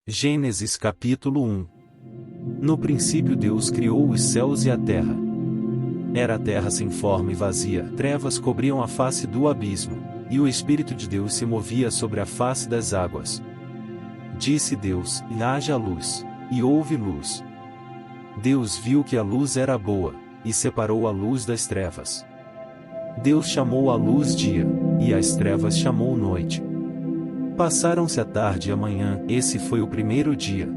Gênesis capítulo 1. No princípio Deus criou os céus e a terra. Era a terra sem forma e vazia, trevas cobriam a face do abismo, e o Espírito de Deus se movia sobre a face das águas. Disse Deus: haja luz, e houve luz. Deus viu que a luz era boa, e separou a luz das trevas. Deus chamou a luz dia, e as trevas chamou noite. Passaram-se a tarde e a manhã, esse foi o primeiro dia.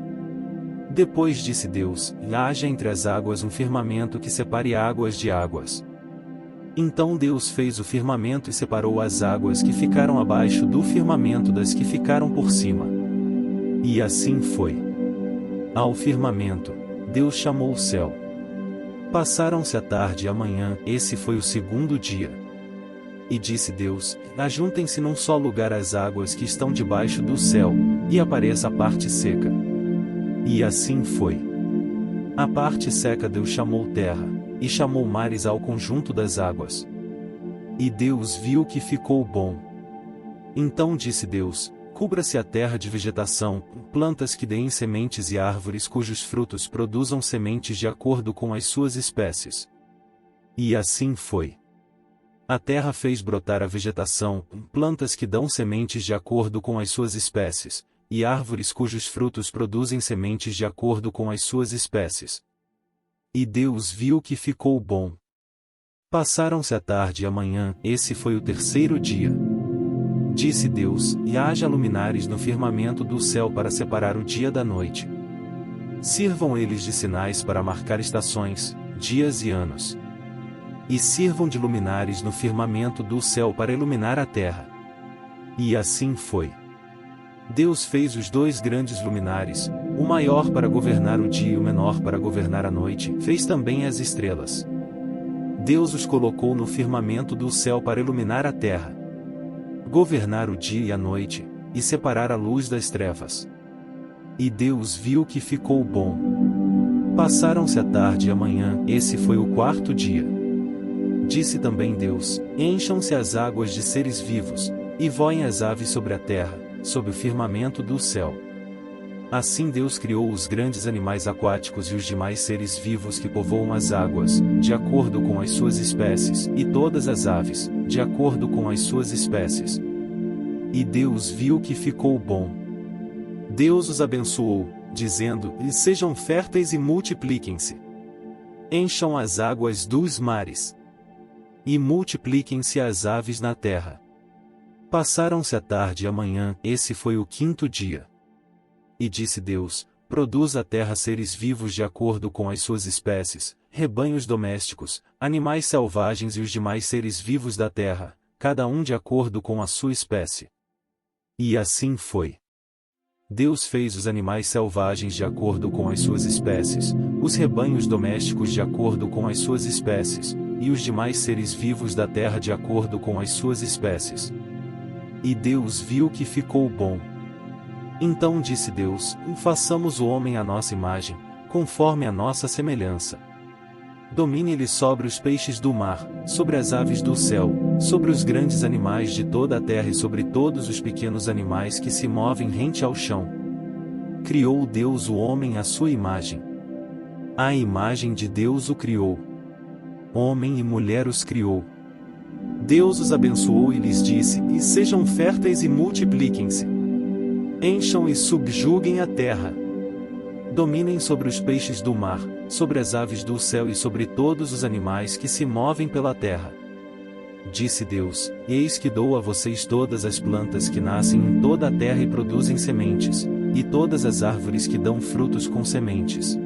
Depois disse Deus: haja entre as águas um firmamento que separe águas de águas. Então Deus fez o firmamento e separou as águas que ficaram abaixo do firmamento das que ficaram por cima. E assim foi. Ao firmamento, Deus chamou o céu. Passaram-se a tarde e a manhã, esse foi o segundo dia. E disse Deus: ajuntem-se num só lugar as águas que estão debaixo do céu, e apareça a parte seca. E assim foi. A parte seca Deus chamou terra, e chamou mares ao conjunto das águas. E Deus viu que ficou bom. Então disse Deus: cubra-se a terra de vegetação, plantas que deem sementes e árvores cujos frutos produzam sementes de acordo com as suas espécies. E assim foi. A terra fez brotar a vegetação, plantas que dão sementes de acordo com as suas espécies, e árvores cujos frutos produzem sementes de acordo com as suas espécies. E Deus viu que ficou bom. Passaram-se a tarde e a manhã, esse foi o terceiro dia. Disse Deus: haja luminares no firmamento do céu para separar o dia da noite. Sirvam eles de sinais para marcar estações, dias e anos. E sirvam de luminares no firmamento do céu para iluminar a terra. E assim foi. Deus fez os dois grandes luminares, o maior para governar o dia e o menor para governar a noite, fez também as estrelas. Deus os colocou no firmamento do céu para iluminar a terra, governar o dia e a noite, e separar a luz das trevas. E Deus viu que ficou bom. Passaram-se a tarde e a manhã, esse foi o quarto dia. Disse também Deus: encham-se as águas de seres vivos, e voem as aves sobre a terra, sob o firmamento do céu. Assim Deus criou os grandes animais aquáticos e os demais seres vivos que povoam as águas, de acordo com as suas espécies, e todas as aves, de acordo com as suas espécies. E Deus viu que ficou bom. Deus os abençoou, dizendo: sejam férteis e multipliquem-se. Encham as águas dos mares. E multipliquem-se as aves na terra. Passaram-se a tarde e a manhã, esse foi o quinto dia. E disse Deus: produz a terra seres vivos de acordo com as suas espécies, rebanhos domésticos, animais selvagens e os demais seres vivos da terra, cada um de acordo com a sua espécie. E assim foi. Deus fez os animais selvagens de acordo com as suas espécies, os rebanhos domésticos de acordo com as suas espécies, e os demais seres vivos da terra de acordo com as suas espécies. E Deus viu que ficou bom. Então disse Deus: façamos o homem à nossa imagem, conforme a nossa semelhança. Domine ele sobre os peixes do mar, sobre as aves do céu, sobre os grandes animais de toda a terra e sobre todos os pequenos animais que se movem rente ao chão. Criou Deus o homem à sua imagem. À imagem de Deus o criou. Homem e mulher os criou. Deus os abençoou e lhes disse: e sejam férteis e multipliquem-se. Encham e subjuguem a terra. Dominem sobre os peixes do mar, sobre as aves do céu e sobre todos os animais que se movem pela terra. Disse Deus: eis que dou a vocês todas as plantas que nascem em toda a terra e produzem sementes, e todas as árvores que dão frutos com sementes.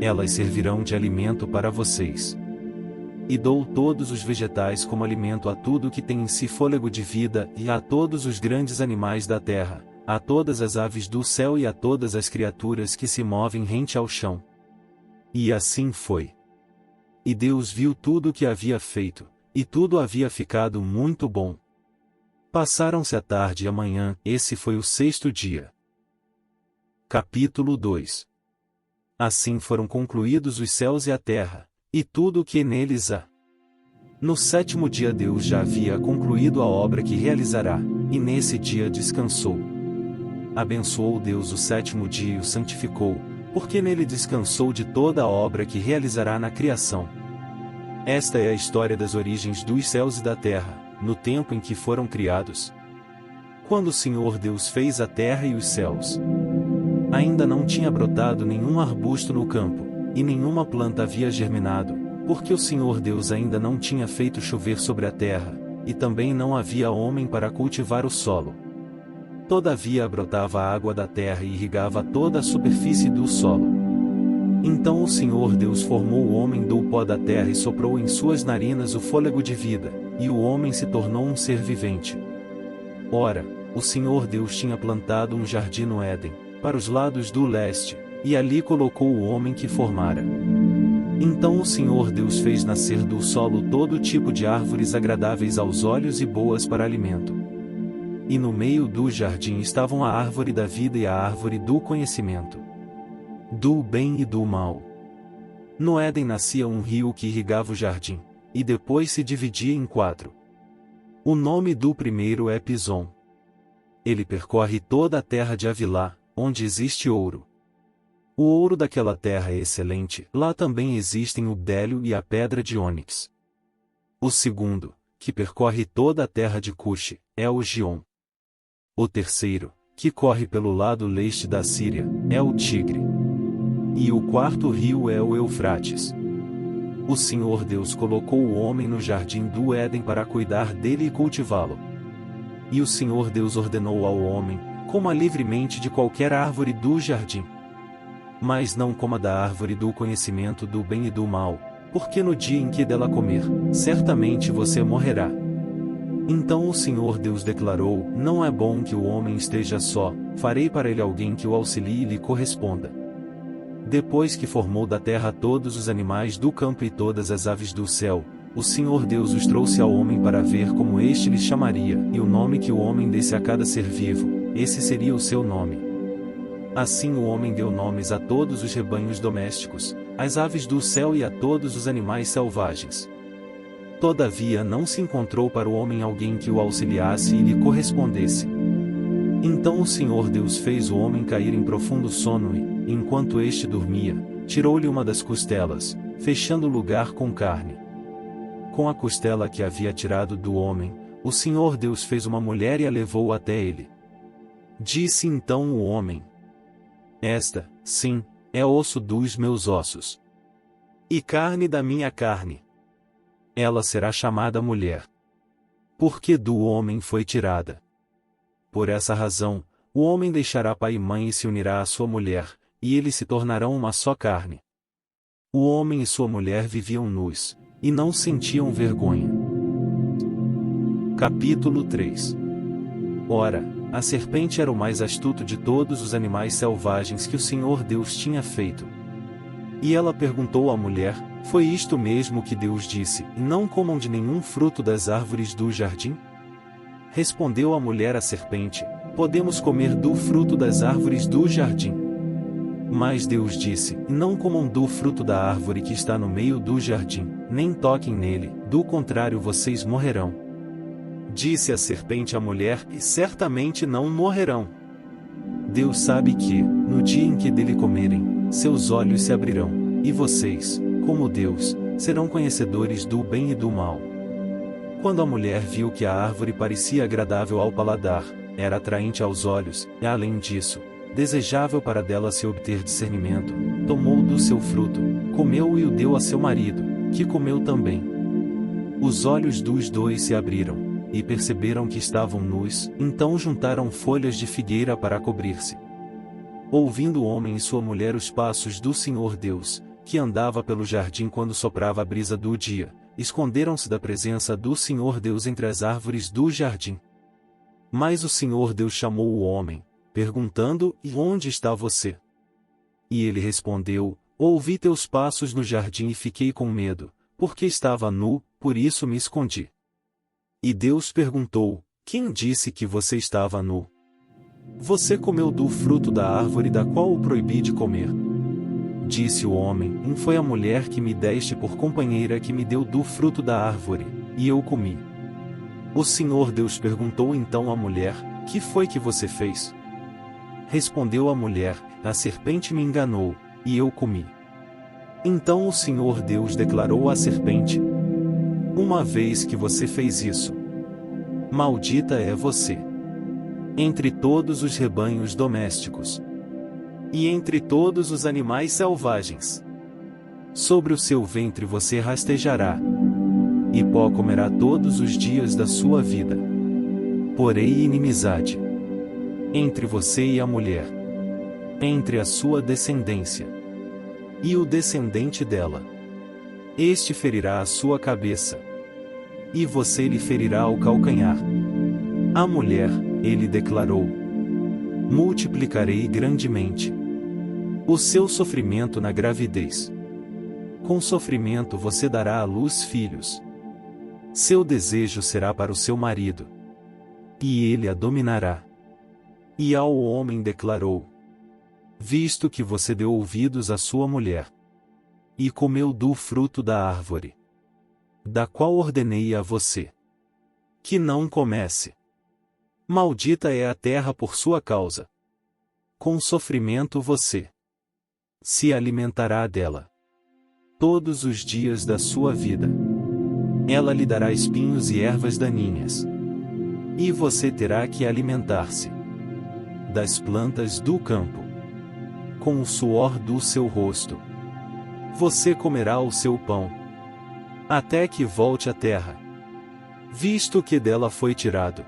Elas servirão de alimento para vocês. E dou todos os vegetais como alimento a tudo que tem em si fôlego de vida, e a todos os grandes animais da terra, a todas as aves do céu e a todas as criaturas que se movem rente ao chão. E assim foi. E Deus viu tudo o que havia feito, e tudo havia ficado muito bom. Passaram-se a tarde e a manhã, esse foi o sexto dia. Capítulo 2. Assim foram concluídos os céus e a terra, e tudo o que neles há. No sétimo dia Deus já havia concluído a obra que realizará, e nesse dia descansou. abençoou Deus o sétimo dia e o santificou, porque nele descansou de toda a obra que realizará na criação. Esta é a história das origens dos céus e da terra, no tempo em que foram criados. Quando o Senhor Deus fez a terra e os céus, ainda não tinha brotado nenhum arbusto no campo, e nenhuma planta havia germinado, porque o Senhor Deus ainda não tinha feito chover sobre a terra, e também não havia homem para cultivar o solo. Todavia brotava a água da terra e irrigava toda a superfície do solo. Então o Senhor Deus formou o homem do pó da terra e soprou em suas narinas o fôlego de vida, e o homem se tornou um ser vivente. Ora, o Senhor Deus tinha plantado um jardim no Éden, para os lados do leste, e ali colocou o homem que formara. Então o Senhor Deus fez nascer do solo todo tipo de árvores agradáveis aos olhos e boas para alimento. E no meio do jardim estavam a árvore da vida e a árvore do conhecimento do bem e do mal. No Éden nascia um rio que irrigava o jardim, e depois se dividia em 4. O nome do primeiro é Pison. Ele percorre toda a terra de Havilá, onde existe ouro. O ouro daquela terra é excelente, lá também existem o bélio e a pedra de ônix. O segundo, que percorre toda a terra de Cuxi, é o Gion. O terceiro, que corre pelo lado leste da Síria, é o Tigre. E o quarto rio é o Eufrates. O Senhor Deus colocou o homem no jardim do Éden para cuidar dele e cultivá-lo. E o Senhor Deus ordenou ao homem: coma livremente de qualquer árvore do jardim, mas não coma da árvore do conhecimento do bem e do mal, porque no dia em que dela comer, certamente você morrerá. Então o Senhor Deus declarou: não é bom que o homem esteja só, farei para ele alguém que o auxilie e lhe corresponda. Depois que formou da terra todos os animais do campo e todas as aves do céu, o Senhor Deus os trouxe ao homem para ver como este lhes chamaria, e o nome que o homem desse a cada ser vivo, esse seria o seu nome. Assim o homem deu nomes a todos os rebanhos domésticos, às aves do céu e a todos os animais selvagens. Todavia não se encontrou para o homem alguém que o auxiliasse e lhe correspondesse. Então o Senhor Deus fez o homem cair em profundo sono e, enquanto este dormia, tirou-lhe uma das costelas, fechando o lugar com carne. Com a costela que havia tirado do homem, o Senhor Deus fez uma mulher e a levou até ele. Disse então o homem: esta, sim, é osso dos meus ossos, e carne da minha carne. Ela será chamada mulher, porque do homem foi tirada. Por essa razão, o homem deixará pai e mãe e se unirá à sua mulher, e eles se tornarão uma só carne. O homem e sua mulher viviam nus, e não sentiam vergonha. Capítulo 3. Ora, a serpente era o mais astuto de todos os animais selvagens que o Senhor Deus tinha feito. E ela perguntou à mulher: foi isto mesmo que Deus disse: não comam de nenhum fruto das árvores do jardim? Respondeu a mulher à serpente: podemos comer do fruto das árvores do jardim. Mas Deus disse: não comam do fruto da árvore que está no meio do jardim, nem toquem nele, do contrário vocês morrerão. Disse a serpente à mulher: e certamente não morrerão. Deus sabe que, no dia em que dele comerem, seus olhos se abrirão, e vocês, como Deus, serão conhecedores do bem e do mal. Quando a mulher viu que a árvore parecia agradável ao paladar, era atraente aos olhos, e além disso, desejável para dela se obter discernimento, tomou do seu fruto, comeu e o deu a seu marido, que comeu também. Os olhos dos dois se abriram, e perceberam que estavam nus, então juntaram folhas de figueira para cobrir-se. Ouvindo o homem e sua mulher os passos do Senhor Deus, que andava pelo jardim quando soprava a brisa do dia, esconderam-se da presença do Senhor Deus entre as árvores do jardim. Mas o Senhor Deus chamou o homem, perguntando: e onde está você? E ele respondeu: ouvi teus passos no jardim e fiquei com medo, porque estava nu, por isso me escondi. E Deus perguntou: quem disse que você estava nu? Você comeu do fruto da árvore da qual o proibi de comer? Disse o homem: foi a mulher que me deste por companheira que me deu do fruto da árvore, e eu comi. O Senhor Deus perguntou então à mulher: que foi que você fez? Respondeu a mulher: a serpente me enganou, e eu comi. Então o Senhor Deus declarou à serpente: uma vez que você fez isso, maldita é você entre todos os rebanhos domésticos e entre todos os animais selvagens. Sobre o seu ventre você rastejará, e pó comerá todos os dias da sua vida. Porém inimizade entre você e a mulher, entre a sua descendência e o descendente dela. Este ferirá a sua cabeça, e você lhe ferirá o calcanhar. A mulher, ele declarou, multiplicarei grandemente o seu sofrimento na gravidez. Com sofrimento você dará à luz filhos. Seu desejo será para o seu marido, e ele a dominará. E ao homem declarou: visto que você deu ouvidos à sua mulher, e comeu do fruto da árvore, da qual ordenei a você que não comesse, maldita é a terra por sua causa. Com sofrimento você se alimentará dela todos os dias da sua vida. Ela lhe dará espinhos e ervas daninhas, e você terá que alimentar-se das plantas do campo. Com o suor do seu rosto você comerá o seu pão, até que volte à terra, visto que dela foi tirado.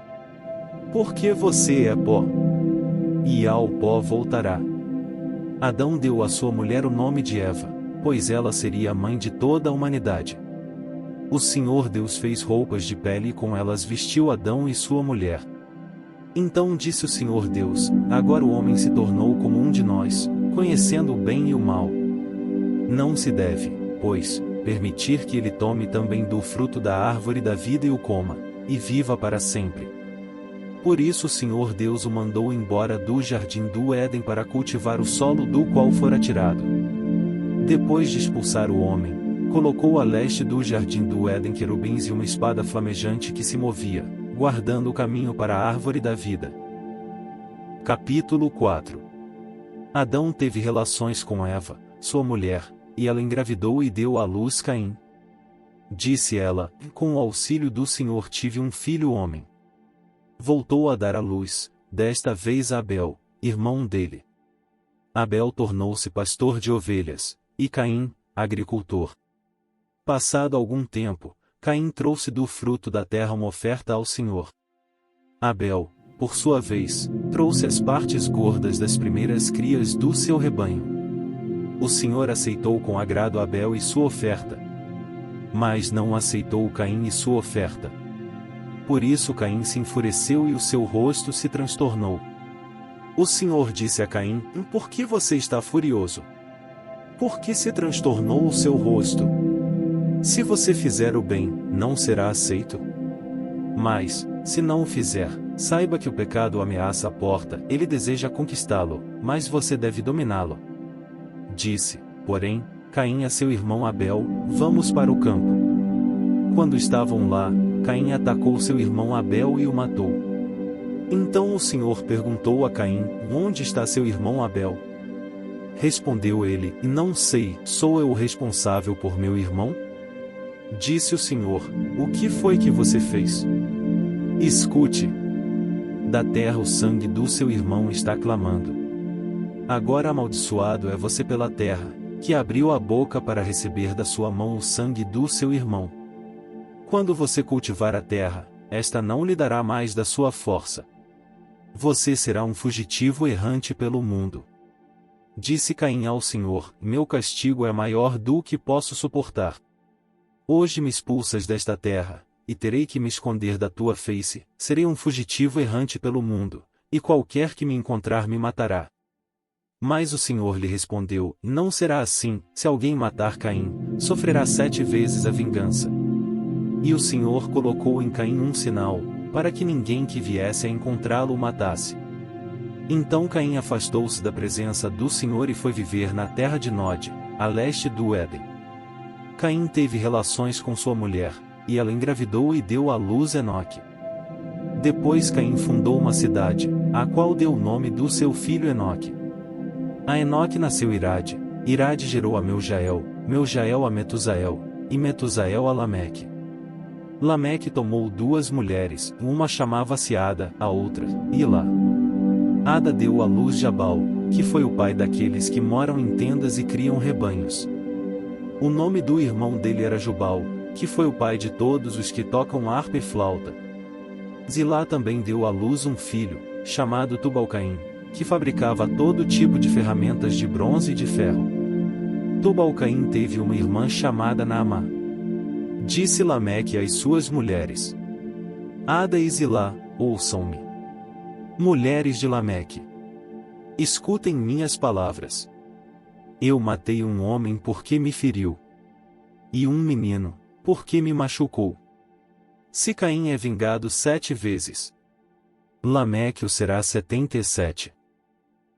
Porque você é pó, e ao pó voltará. Adão deu à sua mulher o nome de Eva, pois ela seria a mãe de toda a humanidade. O Senhor Deus fez roupas de pele e com elas vestiu Adão e sua mulher. Então disse o Senhor Deus: agora o homem se tornou como um de nós, conhecendo o bem e o mal. Não se deve, pois, permitir que ele tome também do fruto da árvore da vida e o coma, e viva para sempre. Por isso o Senhor Deus o mandou embora do jardim do Éden para cultivar o solo do qual fora tirado. Depois de expulsar o homem, colocou a leste do jardim do Éden querubins e uma espada flamejante que se movia, guardando o caminho para a árvore da vida. Capítulo 4. Adão teve relações com Eva, sua mulher, e ela engravidou e deu à luz Caim. Disse ela: com o auxílio do Senhor tive um filho homem. Voltou a dar à luz, desta vez a Abel, irmão dele. Abel tornou-se pastor de ovelhas, e Caim, agricultor. Passado algum tempo, Caim trouxe do fruto da terra uma oferta ao Senhor. Abel, por sua vez, trouxe as partes gordas das primeiras crias do seu rebanho. O Senhor aceitou com agrado Abel e sua oferta, mas não aceitou Caim e sua oferta. Por isso Caim se enfureceu e o seu rosto se transtornou. O Senhor disse a Caim: por que você está furioso? Por que se transtornou o seu rosto? Se você fizer o bem, não será aceito? Mas, se não o fizer, saiba que o pecado ameaça a porta, ele deseja conquistá-lo, mas você deve dominá-lo. Disse, porém, Caim a seu irmão Abel: vamos para o campo. Quando estavam lá, Caim atacou seu irmão Abel e o matou. Então o Senhor perguntou a Caim: onde está seu irmão Abel? Respondeu ele: não sei, sou eu o responsável por meu irmão? Disse o Senhor: o que foi que você fez? Escute. Da terra o sangue do seu irmão está clamando. Agora amaldiçoado é você pela terra, que abriu a boca para receber da sua mão o sangue do seu irmão. Quando você cultivar a terra, esta não lhe dará mais da sua força. Você será um fugitivo errante pelo mundo. Disse Caim ao Senhor: meu castigo é maior do que posso suportar. Hoje me expulsas desta terra, e terei que me esconder da tua face, serei um fugitivo errante pelo mundo, e qualquer que me encontrar me matará. Mas o Senhor lhe respondeu: não será assim, se alguém matar Caim, sofrerá 7 vezes a vingança. E o Senhor colocou em Caim um sinal, para que ninguém que viesse a encontrá-lo o matasse. Então Caim afastou-se da presença do Senhor e foi viver na terra de Nod, a leste do Éden. Caim teve relações com sua mulher, e ela engravidou e deu à luz Enoque. Depois Caim fundou uma cidade, a qual deu o nome do seu filho Enoque. A Enoque nasceu Irade, Irade gerou a Meujael, Meujael a Metusael, e Metusael a Lameque. Lameque tomou duas mulheres, uma chamava-se Ada, a outra, Ilá. Ada deu à luz Jabal, que foi o pai daqueles que moram em tendas e criam rebanhos. O nome do irmão dele era Jubal, que foi o pai de todos os que tocam harpa e flauta. Zilá também deu à luz um filho, chamado Tubal-Caim, que fabricava todo tipo de ferramentas de bronze e de ferro. Tubal-Caim teve uma irmã chamada Naamá. Disse Lameque às suas mulheres: Ada e Zilá, ouçam-me. Mulheres de Lameque, escutem minhas palavras. Eu matei um homem porque me feriu, e um menino, porque me machucou. Se Caim é vingado 7 vezes, Lameque o será 77.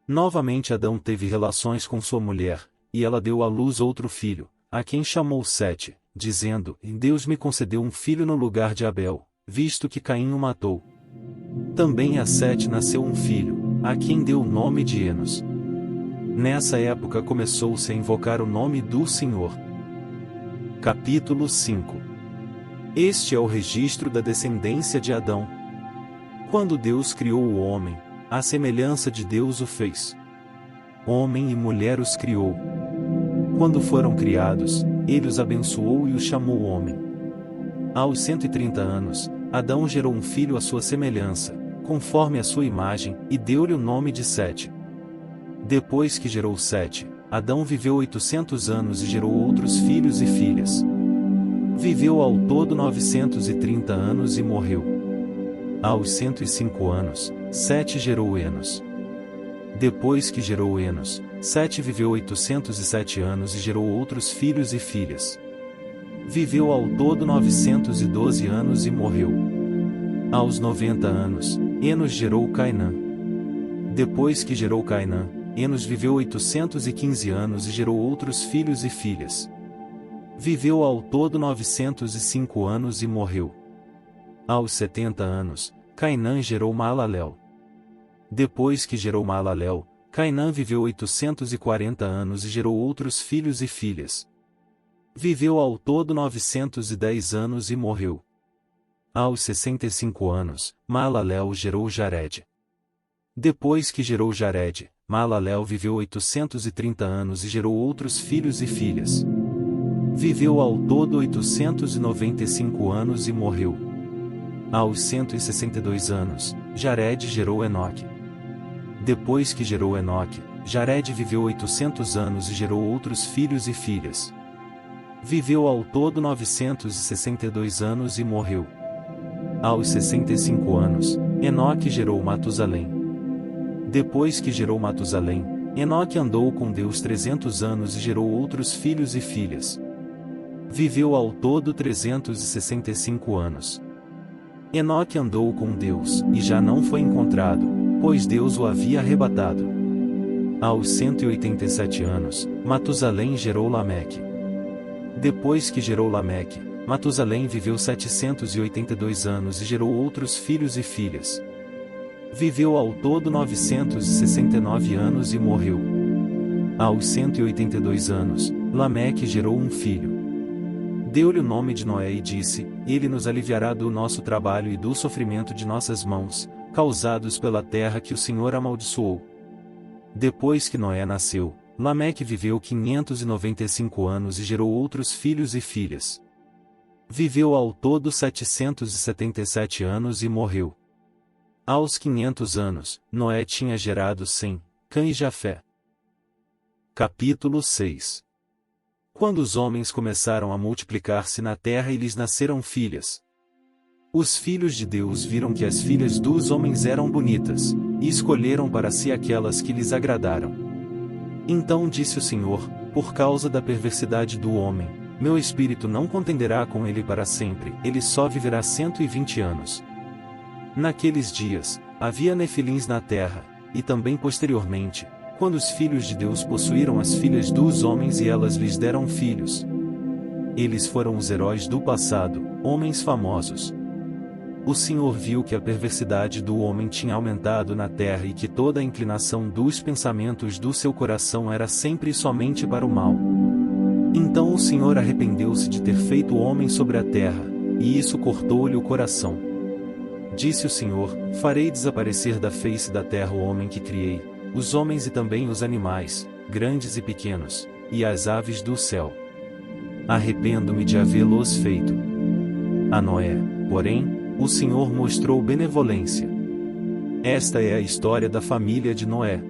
Novamente Adão teve relações com sua mulher, e ela deu à luz outro filho, a quem chamou Sete, dizendo: Deus me concedeu um filho no lugar de Abel, visto que Caim o matou. Também a Sete nasceu um filho, a quem deu o nome de Enos. Nessa época começou-se a invocar o nome do Senhor. Capítulo 5. Este é o registro da descendência de Adão. Quando Deus criou o homem, à semelhança de Deus o fez. Homem e mulher os criou. Quando foram criados, ele os abençoou e os chamou homem. Aos 130 anos, Adão gerou um filho à sua semelhança, conforme a sua imagem, e deu-lhe o nome de Sete. Depois que gerou Sete, Adão viveu 800 anos e gerou outros filhos e filhas. Viveu ao todo 930 anos e morreu. Aos 105 anos, Sete gerou Enos. Depois que gerou Enos, Sete viveu 807 anos e gerou outros filhos e filhas. Viveu ao todo 912 anos e morreu. Aos 90 anos, Enos gerou Cainã. Depois que gerou Cainã, Enos viveu 815 anos e gerou outros filhos e filhas. Viveu ao todo 905 anos e morreu. Aos 70 anos, Cainã gerou Maalalel. Depois que gerou Maalalel, Cainã viveu 840 anos e gerou outros filhos e filhas. Viveu ao todo 910 anos e morreu. Aos 65 anos, Maalalel gerou Jared. Depois que gerou Jared, Maalalel viveu 830 anos e gerou outros filhos e filhas. Viveu ao todo 895 anos e morreu. Aos 162 anos, Jared gerou Enoque. Depois que gerou Enoque, Jared viveu 800 anos e gerou outros filhos e filhas. Viveu ao todo 962 anos e morreu. Aos 65 anos, Enoque gerou Matusalém. Depois que gerou Matusalém, Enoque andou com Deus 300 anos e gerou outros filhos e filhas. Viveu ao todo 365 anos. Enoque andou com Deus, e já não foi encontrado, pois Deus o havia arrebatado. Aos 187 anos, Matusalém gerou Lameque. Depois que gerou Lameque, Matusalém viveu 782 anos e gerou outros filhos e filhas. Viveu ao todo 969 anos e morreu. Aos 182 anos, Lameque gerou um filho. Deu-lhe o nome de Noé e disse: Ele nos aliviará do nosso trabalho e do sofrimento de nossas mãos, causados pela terra que o Senhor amaldiçoou. Depois que Noé nasceu, Lameque viveu 595 anos e gerou outros filhos e filhas. Viveu ao todo 777 anos e morreu. Aos 500 anos, Noé tinha gerado Sem, Cã e Jafé. Capítulo 6. Quando os homens começaram a multiplicar-se na terra e lhes nasceram filhas, os filhos de Deus viram que as filhas dos homens eram bonitas, e escolheram para si aquelas que lhes agradaram. Então disse o Senhor: por causa da perversidade do homem, meu espírito não contenderá com ele para sempre, ele só viverá 120 anos. Naqueles dias, havia nefilins na terra, e também posteriormente, quando os filhos de Deus possuíram as filhas dos homens e elas lhes deram filhos. Eles foram os heróis do passado, homens famosos. O Senhor viu que a perversidade do homem tinha aumentado na terra e que toda a inclinação dos pensamentos do seu coração era sempre e somente para o mal. Então o Senhor arrependeu-se de ter feito o homem sobre a terra, e isso cortou-lhe o coração. Disse o Senhor: farei desaparecer da face da terra o homem que criei, os homens e também os animais, grandes e pequenos, e as aves do céu. Arrependo-me de havê-los feito. A Noé, porém, o Senhor mostrou benevolência. Esta é a história da família de Noé.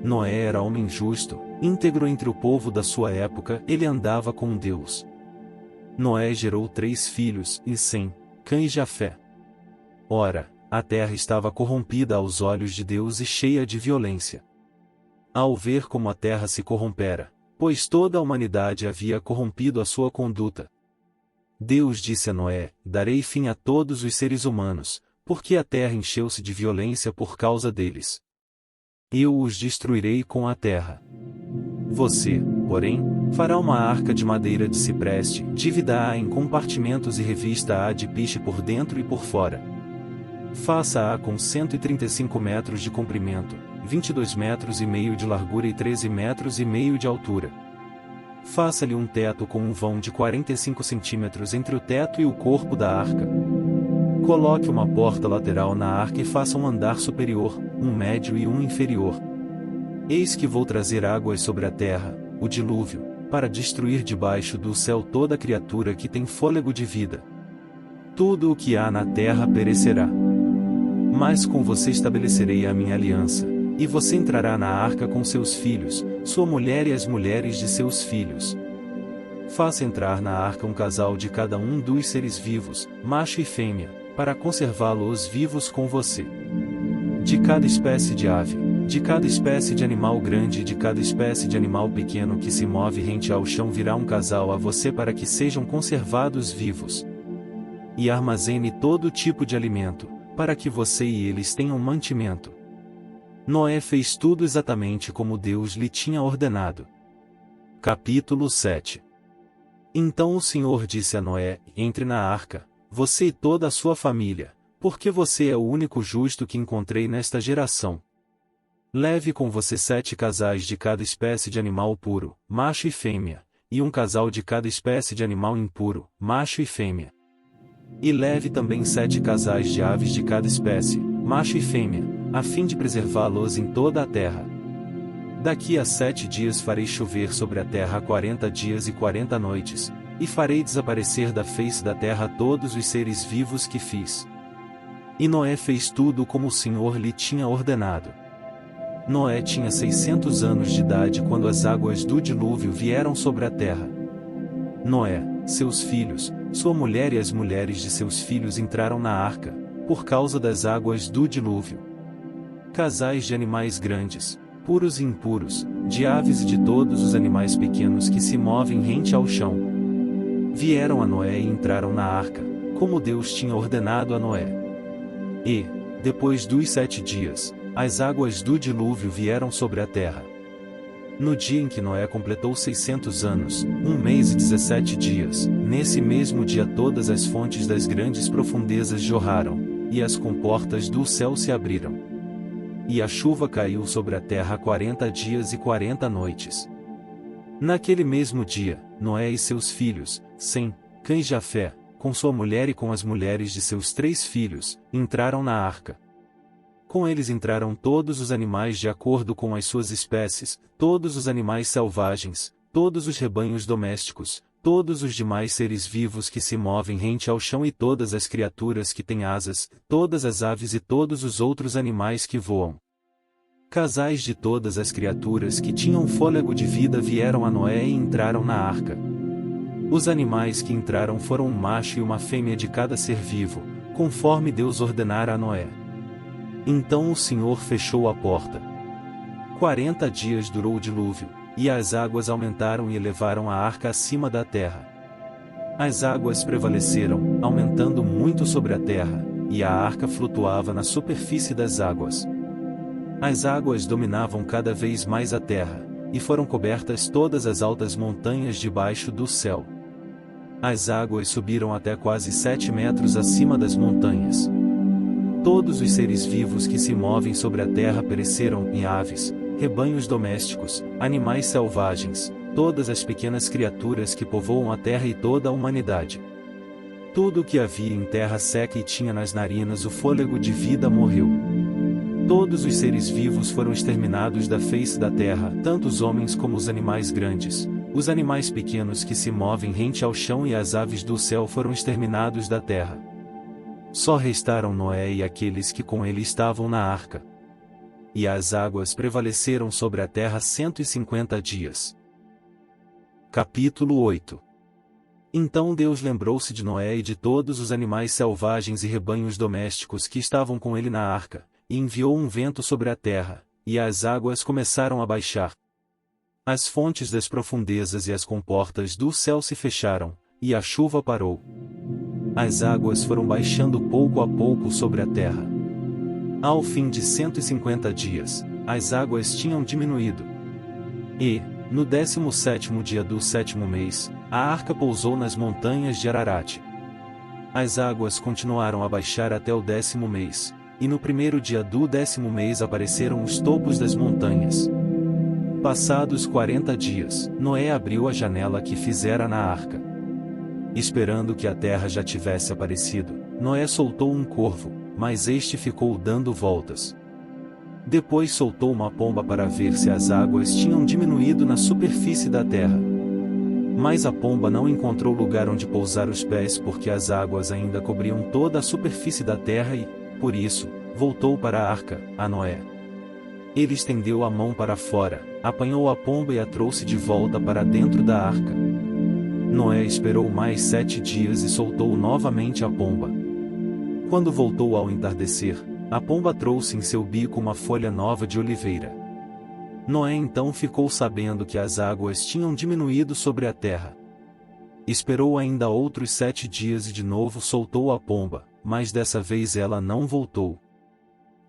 Noé era homem justo, íntegro entre o povo da sua época, ele andava com Deus. Noé gerou 3 filhos, e Sem, Cã e Jafé. Ora, a terra estava corrompida aos olhos de Deus e cheia de violência. Ao ver como a terra se corrompera, pois toda a humanidade havia corrompido a sua conduta, Deus disse a Noé: darei fim a todos os seres humanos, porque a terra encheu-se de violência por causa deles. Eu os destruirei com a terra. Você, porém, fará uma arca de madeira de cipreste, divida-a em compartimentos e revista-a de piche por dentro e por fora. Faça-a com 135 metros de comprimento, 22 metros e meio de largura e 13 metros e meio de altura. Faça-lhe um teto com um vão de 45 centímetros entre o teto e o corpo da arca. Coloque uma porta lateral na arca e faça um andar superior, um médio e um inferior. Eis que vou trazer águas sobre a terra, o dilúvio, para destruir debaixo do céu toda criatura que tem fôlego de vida. Tudo o que há na terra perecerá. Mas com você estabelecerei a minha aliança, e você entrará na arca com seus filhos, sua mulher e as mulheres de seus filhos. Faça entrar na arca um casal de cada um dos seres vivos, macho e fêmea, para conservá-los vivos com você. De cada espécie de ave, de cada espécie de animal grande e de cada espécie de animal pequeno que se move rente ao chão virá um casal a você para que sejam conservados vivos. E armazene todo tipo de alimento, para que você e eles tenham mantimento. Noé fez tudo exatamente como Deus lhe tinha ordenado. Capítulo 7. Então o Senhor disse a Noé: entre na arca, você e toda a sua família, porque você é o único justo que encontrei nesta geração. Leve com você 7 casais de cada espécie de animal puro, macho e fêmea, e um casal de cada espécie de animal impuro, macho e fêmea. E leve também 7 casais de aves de cada espécie, macho e fêmea, a fim de preservá-los em toda a terra. Daqui a 7 dias farei chover sobre a terra 40 dias e 40 noites, e farei desaparecer da face da terra todos os seres vivos que fiz. E Noé fez tudo como o Senhor lhe tinha ordenado. Noé tinha 600 anos de idade quando as águas do dilúvio vieram sobre a terra. Noé, seus filhos, sua mulher e as mulheres de seus filhos entraram na arca, por causa das águas do dilúvio. Casais de animais grandes, puros e impuros, de aves e de todos os animais pequenos que se movem rente ao chão, vieram a Noé e entraram na arca, como Deus tinha ordenado a Noé. E, depois dos 7 dias, as águas do dilúvio vieram sobre a terra. No dia em que Noé completou 600 anos, 1 mês e 17 dias, nesse mesmo dia todas as fontes das grandes profundezas jorraram, e as comportas do céu se abriram. E a chuva caiu sobre a terra 40 dias e 40 noites. Naquele mesmo dia, Noé e seus filhos, Sem, Cã e Jafé, com sua mulher e com as mulheres de seus 3 filhos, entraram na arca. Com eles entraram todos os animais de acordo com as suas espécies, todos os animais selvagens, todos os rebanhos domésticos, todos os demais seres vivos que se movem rente ao chão e todas as criaturas que têm asas, todas as aves e todos os outros animais que voam. Casais de todas as criaturas que tinham fôlego de vida vieram a Noé e entraram na arca. Os animais que entraram foram um macho e uma fêmea de cada ser vivo, conforme Deus ordenara a Noé. Então o Senhor fechou a porta. 40 dias durou o dilúvio, e as águas aumentaram e elevaram a arca acima da terra. As águas prevaleceram, aumentando muito sobre a terra, e a arca flutuava na superfície das águas. As águas dominavam cada vez mais a terra, e foram cobertas todas as altas montanhas debaixo do céu. As águas subiram até quase 7 metros acima das montanhas. Todos os seres vivos que se movem sobre a terra pereceram, e aves, rebanhos domésticos, animais selvagens, todas as pequenas criaturas que povoam a terra e toda a humanidade. Tudo o que havia em terra seca e tinha nas narinas o fôlego de vida morreu. Todos os seres vivos foram exterminados da face da terra, tanto os homens como os animais grandes. Os animais pequenos que se movem rente ao chão e as aves do céu foram exterminados da terra. Só restaram Noé e aqueles que com ele estavam na arca. E as águas prevaleceram sobre a terra 150 dias. Capítulo 8. Então Deus lembrou-se de Noé e de todos os animais selvagens e rebanhos domésticos que estavam com ele na arca, e enviou um vento sobre a terra, e as águas começaram a baixar. As fontes das profundezas e as comportas do céu se fecharam, e a chuva parou. As águas foram baixando pouco a pouco sobre a terra. Ao fim de 150 dias, as águas tinham diminuído. E, no 17º dia do 7º mês, a arca pousou nas montanhas de Ararat. As águas continuaram a baixar até o 10º mês, e no 1º dia do 10º mês apareceram os topos das montanhas. Passados 40 dias, Noé abriu a janela que fizera na arca. Esperando que a terra já tivesse aparecido, Noé soltou um corvo, mas este ficou dando voltas. Depois soltou uma pomba para ver se as águas tinham diminuído na superfície da terra. Mas a pomba não encontrou lugar onde pousar os pés porque as águas ainda cobriam toda a superfície da terra e, por isso, voltou para a arca, a Noé. Ele estendeu a mão para fora, apanhou a pomba e a trouxe de volta para dentro da arca. Noé esperou mais 7 dias e soltou novamente a pomba. Quando voltou ao entardecer, a pomba trouxe em seu bico uma folha nova de oliveira. Noé então ficou sabendo que as águas tinham diminuído sobre a terra. Esperou ainda outros 7 dias e de novo soltou a pomba, mas dessa vez ela não voltou.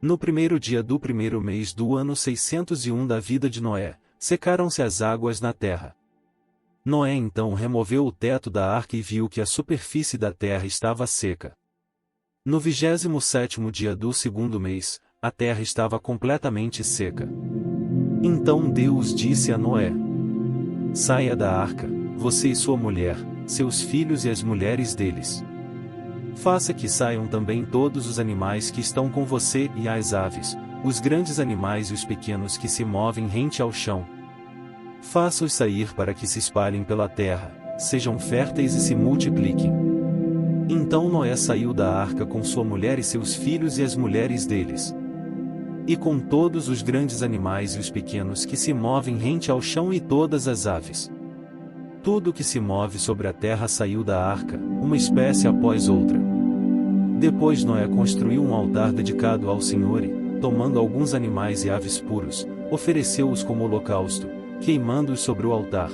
No 1º dia do 1º mês do ano 601 da vida de Noé, secaram-se as águas na terra. Noé então removeu o teto da arca e viu que a superfície da terra estava seca. No 27º dia do 2º mês, a terra estava completamente seca. Então Deus disse a Noé: Saia da arca, você e sua mulher, seus filhos e as mulheres deles. Faça que saiam também todos os animais que estão com você e as aves, os grandes animais e os pequenos que se movem rente ao chão. Faça-os sair para que se espalhem pela terra, sejam férteis e se multipliquem. Então Noé saiu da arca com sua mulher e seus filhos e as mulheres deles. E com todos os grandes animais e os pequenos que se movem rente ao chão e todas as aves. Tudo que se move sobre a terra saiu da arca, uma espécie após outra. Depois Noé construiu um altar dedicado ao Senhor e, tomando alguns animais e aves puros, ofereceu-os como holocausto, queimando-os sobre o altar.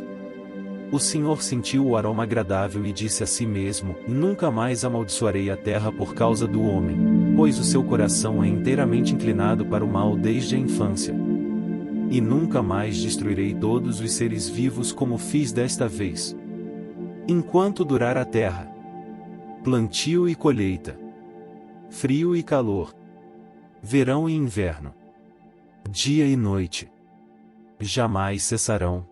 O Senhor sentiu o aroma agradável e disse a si mesmo: Nunca mais amaldiçoarei a terra por causa do homem, pois o seu coração é inteiramente inclinado para o mal desde a infância. E nunca mais destruirei todos os seres vivos como fiz desta vez. Enquanto durar a terra, plantio e colheita, frio e calor, verão e inverno, dia e noite, jamais cessarão.